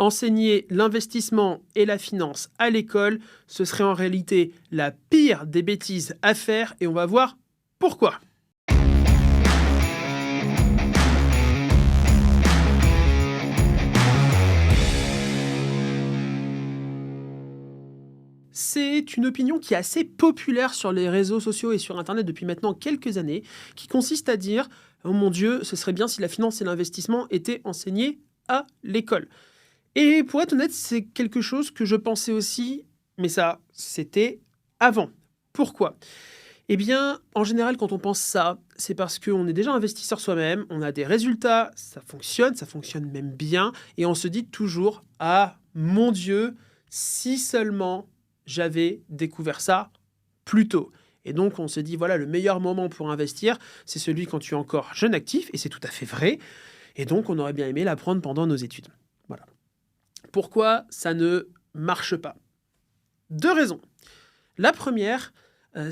Enseigner l'investissement et la finance à l'école, ce serait en réalité la pire des bêtises à faire et on va voir pourquoi. C'est une opinion qui est assez populaire sur les réseaux sociaux et sur Internet depuis maintenant quelques années, qui consiste à dire « Oh mon Dieu, ce serait bien si la finance et l'investissement étaient enseignés à l'école ». Et pour être honnête, c'est quelque chose que je pensais aussi, mais ça, c'était avant. Pourquoi ? Eh bien, en général, quand on pense ça, c'est parce qu'on est déjà investisseur soi-même, on a des résultats, ça fonctionne même bien, et on se dit toujours « Ah, mon Dieu, si seulement j'avais découvert ça plus tôt ». Et donc, on se dit, voilà, le meilleur moment pour investir, c'est celui quand tu es encore jeune actif, et c'est tout à fait vrai. Et donc, on aurait bien aimé l'apprendre pendant nos études. Voilà. Pourquoi ça ne marche pas ? 2 raisons. La première,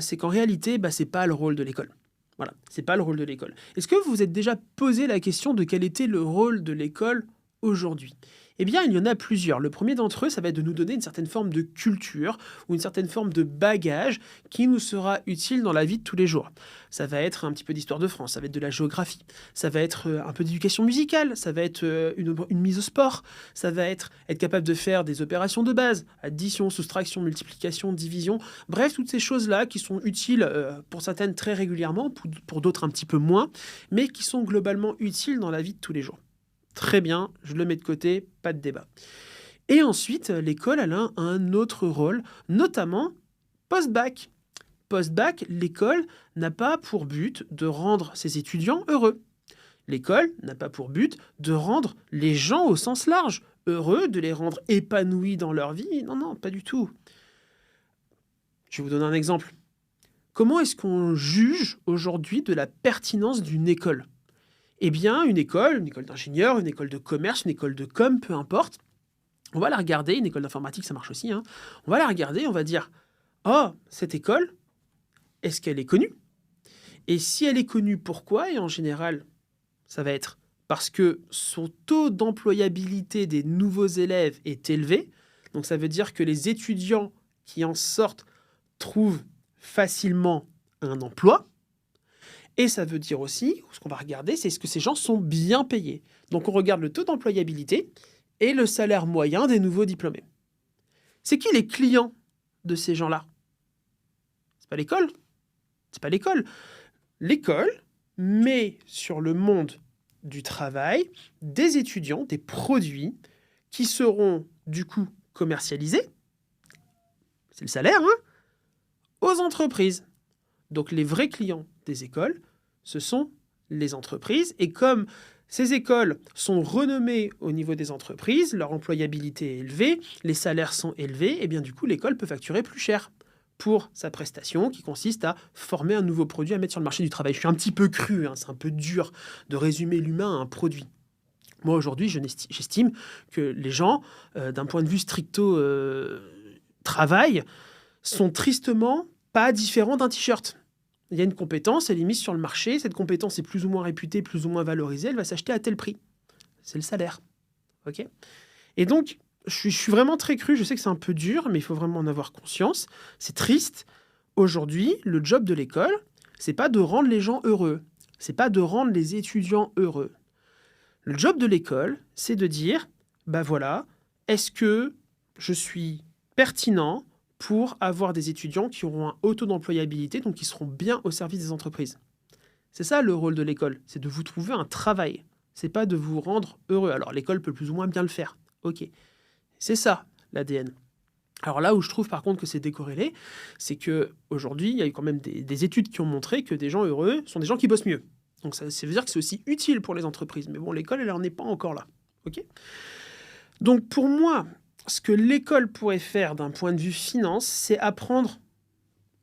c'est qu'en réalité, c'est pas le rôle de l'école. Voilà, c'est pas le rôle de l'école. Est-ce que vous vous êtes déjà posé la question de quel était le rôle de l'école aujourd'hui ? Eh bien, il y en a plusieurs. Le premier d'entre eux, ça va être de nous donner une certaine forme de culture ou une certaine forme de bagage qui nous sera utile dans la vie de tous les jours. Ça va être un petit peu d'histoire de France, ça va être de la géographie, ça va être un peu d'éducation musicale, ça va être une mise au sport, ça va être capable de faire des opérations de base, addition, soustraction, multiplication, division, bref, toutes ces choses-là qui sont utiles pour certaines très régulièrement, pour d'autres un petit peu moins, mais qui sont globalement utiles dans la vie de tous les jours. Très bien, je le mets de côté, pas de débat. Et ensuite, l'école, elle a un autre rôle, notamment post-bac. Post-bac, l'école n'a pas pour but de rendre ses étudiants heureux. L'école n'a pas pour but de rendre les gens au sens large heureux, de les rendre épanouis dans leur vie. Non, pas du tout. Je vais vous donner un exemple. Comment est-ce qu'on juge aujourd'hui de la pertinence d'une école ? Eh bien, une école d'ingénieur, une école de commerce, une école de com, peu importe, on va la regarder, une école d'informatique, ça marche aussi, on va la regarder, on va dire « Oh, cette école, est-ce qu'elle est connue ? Et si elle est connue, pourquoi ?» Et en général, ça va être parce que son taux d'employabilité des nouveaux élèves est élevé. Donc ça veut dire que les étudiants qui en sortent trouvent facilement un emploi. Et ça veut dire aussi, ce qu'on va regarder, c'est est-ce que ces gens sont bien payés. Donc on regarde le taux d'employabilité et le salaire moyen des nouveaux diplômés. C'est qui les clients de ces gens-là ? C'est pas l'école. C'est pas l'école. L'école met sur le monde du travail des étudiants, des produits qui seront du coup commercialisés, c'est le salaire, aux entreprises. Donc les vrais clients des écoles, ce sont les entreprises. Et comme ces écoles sont renommées au niveau des entreprises, leur employabilité est élevée, les salaires sont élevés, et bien du coup l'école peut facturer plus cher pour sa prestation qui consiste à former un nouveau produit à mettre sur le marché du travail. Je suis un petit peu cru, c'est un peu dur de résumer l'humain à un produit. Moi aujourd'hui, j'estime que les gens, d'un point de vue stricto travail, sont tristement pas différents d'un t-shirt. Il y a une compétence, elle est mise sur le marché, cette compétence est plus ou moins réputée, plus ou moins valorisée, elle va s'acheter à tel prix. C'est le salaire. Ok ? Et donc, je suis vraiment très cru, je sais que c'est un peu dur, mais il faut vraiment en avoir conscience. C'est triste. Aujourd'hui, le job de l'école, c'est pas de rendre les gens heureux, c'est pas de rendre les étudiants heureux. Le job de l'école, c'est de dire, voilà, est-ce que je suis pertinent pour avoir des étudiants qui auront un haut taux d'employabilité, donc qui seront bien au service des entreprises. C'est ça le rôle de l'école, c'est de vous trouver un travail. C'est pas de vous rendre heureux. Alors l'école peut plus ou moins bien le faire. Ok. C'est ça l'ADN. Alors là où je trouve par contre que c'est décorrélé, c'est qu'aujourd'hui, il y a eu quand même des études qui ont montré que des gens heureux sont des gens qui bossent mieux. Donc ça veut dire que c'est aussi utile pour les entreprises. Mais bon, l'école, elle n'en est pas encore là. Ok ? Donc pour moi, ce que l'école pourrait faire d'un point de vue finance, c'est apprendre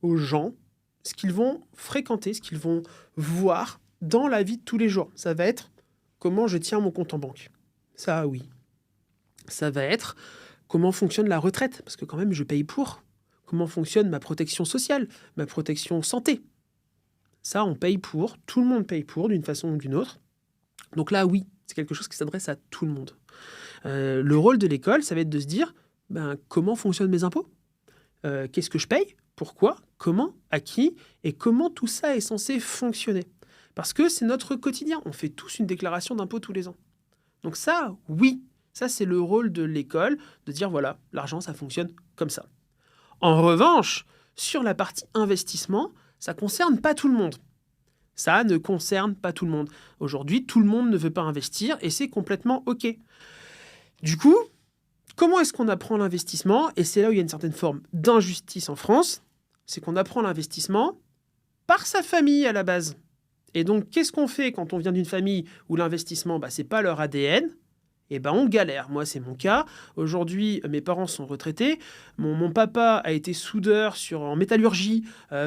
aux gens ce qu'ils vont fréquenter, ce qu'ils vont voir dans la vie de tous les jours. Ça va être comment je tiens mon compte en banque. Ça, oui. Ça va être comment fonctionne la retraite, parce que quand même, je paye pour. Comment fonctionne ma protection sociale, ma protection santé. Ça, on paye pour, tout le monde paye pour, d'une façon ou d'une autre. Donc là, oui, c'est quelque chose qui s'adresse à tout le monde. Le rôle de l'école, ça va être de se dire, comment fonctionnent mes impôts ? Qu'est-ce que je paye ? Pourquoi ? Comment ? À qui ? Et comment tout ça est censé fonctionner ? Parce que c'est notre quotidien. On fait tous une déclaration d'impôt tous les ans. Donc ça, oui, ça c'est le rôle de l'école, de dire voilà, l'argent, ça fonctionne comme ça. En revanche, sur la partie investissement, ça ne concerne pas tout le monde. Ça ne concerne pas tout le monde. Aujourd'hui, tout le monde ne veut pas investir et c'est complètement OK. Du coup, comment est-ce qu'on apprend l'investissement ? Et c'est là où il y a une certaine forme d'injustice en France, c'est qu'on apprend l'investissement par sa famille à la base. Et donc, qu'est-ce qu'on fait quand on vient d'une famille où l'investissement, c'est pas leur ADN ? On galère. Moi, c'est mon cas. Aujourd'hui, mes parents sont retraités. Mon papa a été soudeur en métallurgie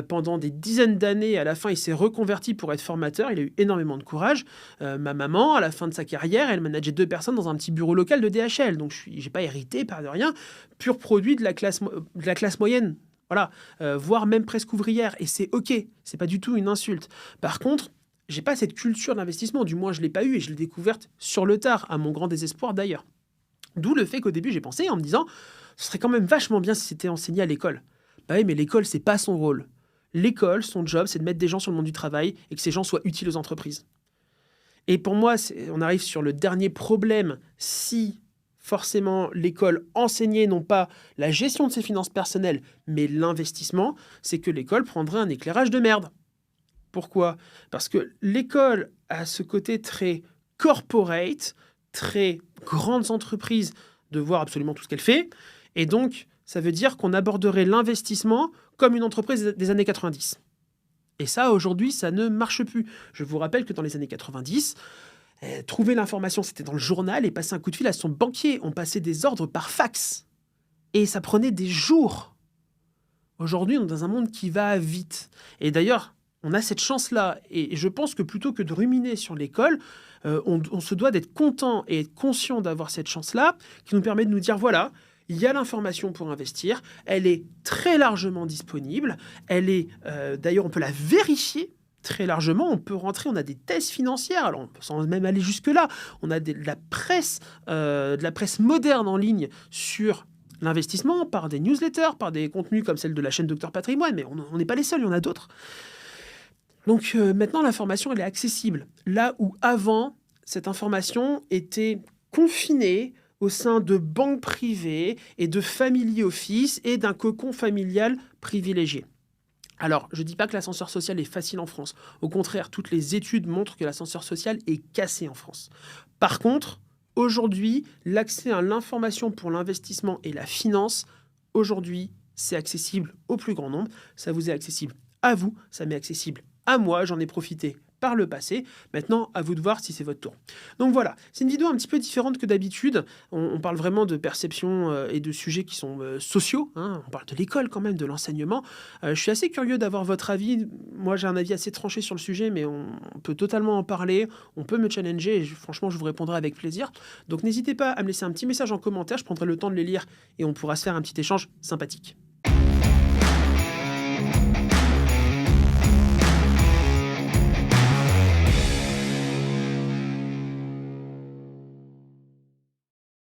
pendant des dizaines d'années. À la fin, il s'est reconverti pour être formateur. Il a eu énormément de courage. Ma maman, à la fin de sa carrière, elle manageait 2 personnes dans un petit bureau local de DHL. Donc, je n'ai pas hérité, pas de rien. Pur produit de la classe moyenne. Voilà. Voire même presque ouvrière. Et c'est OK. C'est pas du tout une insulte. Par contre, j'ai pas cette culture d'investissement, du moins je l'ai pas eu et je l'ai découverte sur le tard, à mon grand désespoir d'ailleurs. D'où le fait qu'au début j'ai pensé en me disant, ce serait quand même vachement bien si c'était enseigné à l'école. Oui, mais l'école c'est pas son rôle. L'école, son job, c'est de mettre des gens sur le monde du travail et que ces gens soient utiles aux entreprises. Et pour moi, on arrive sur le dernier problème. Si forcément l'école enseignait non pas la gestion de ses finances personnelles, mais l'investissement, c'est que l'école prendrait un éclairage de merde. Pourquoi ? Parce que l'école a ce côté très corporate, très grandes entreprises de voir absolument tout ce qu'elle fait. Et donc, ça veut dire qu'on aborderait l'investissement comme une entreprise des années 90. Et ça, aujourd'hui, ça ne marche plus. Je vous rappelle que dans les années 90, trouver l'information, c'était dans le journal et passer un coup de fil à son banquier. On passait des ordres par fax. Et ça prenait des jours. Aujourd'hui, on est dans un monde qui va vite. Et d'ailleurs, on a cette chance-là, et je pense que plutôt que de ruminer sur l'école, on se doit d'être content et être conscient d'avoir cette chance-là, qui nous permet de nous dire, voilà, il y a l'information pour investir, elle est très largement disponible, d'ailleurs on peut la vérifier très largement, on peut rentrer, on a des thèses financières, alors sans même aller jusque-là, on a de la presse moderne en ligne sur l'investissement, par des newsletters, par des contenus comme celle de la chaîne Docteur Patrimoine, mais on n'est pas les seuls, il y en a d'autres. Donc maintenant, l'information, elle est accessible. Là où avant, cette information était confinée au sein de banques privées et de family office et d'un cocon familial privilégié. Alors, je ne dis pas que l'ascenseur social est facile en France. Au contraire, toutes les études montrent que l'ascenseur social est cassé en France. Par contre, aujourd'hui, l'accès à l'information pour l'investissement et la finance, aujourd'hui, c'est accessible au plus grand nombre. Ça vous est accessible à vous, ça m'est accessible à moi, j'en ai profité par le passé. Maintenant, à vous de voir si c'est votre tour. Donc voilà, c'est une vidéo un petit peu différente que d'habitude. On parle vraiment de perception et de sujets qui sont sociaux. On parle de l'école quand même, de l'enseignement. Je suis assez curieux d'avoir votre avis. Moi, j'ai un avis assez tranché sur le sujet, mais on peut totalement en parler. On peut me challenger et franchement, je vous répondrai avec plaisir. Donc n'hésitez pas à me laisser un petit message en commentaire. Je prendrai le temps de les lire et on pourra se faire un petit échange sympathique.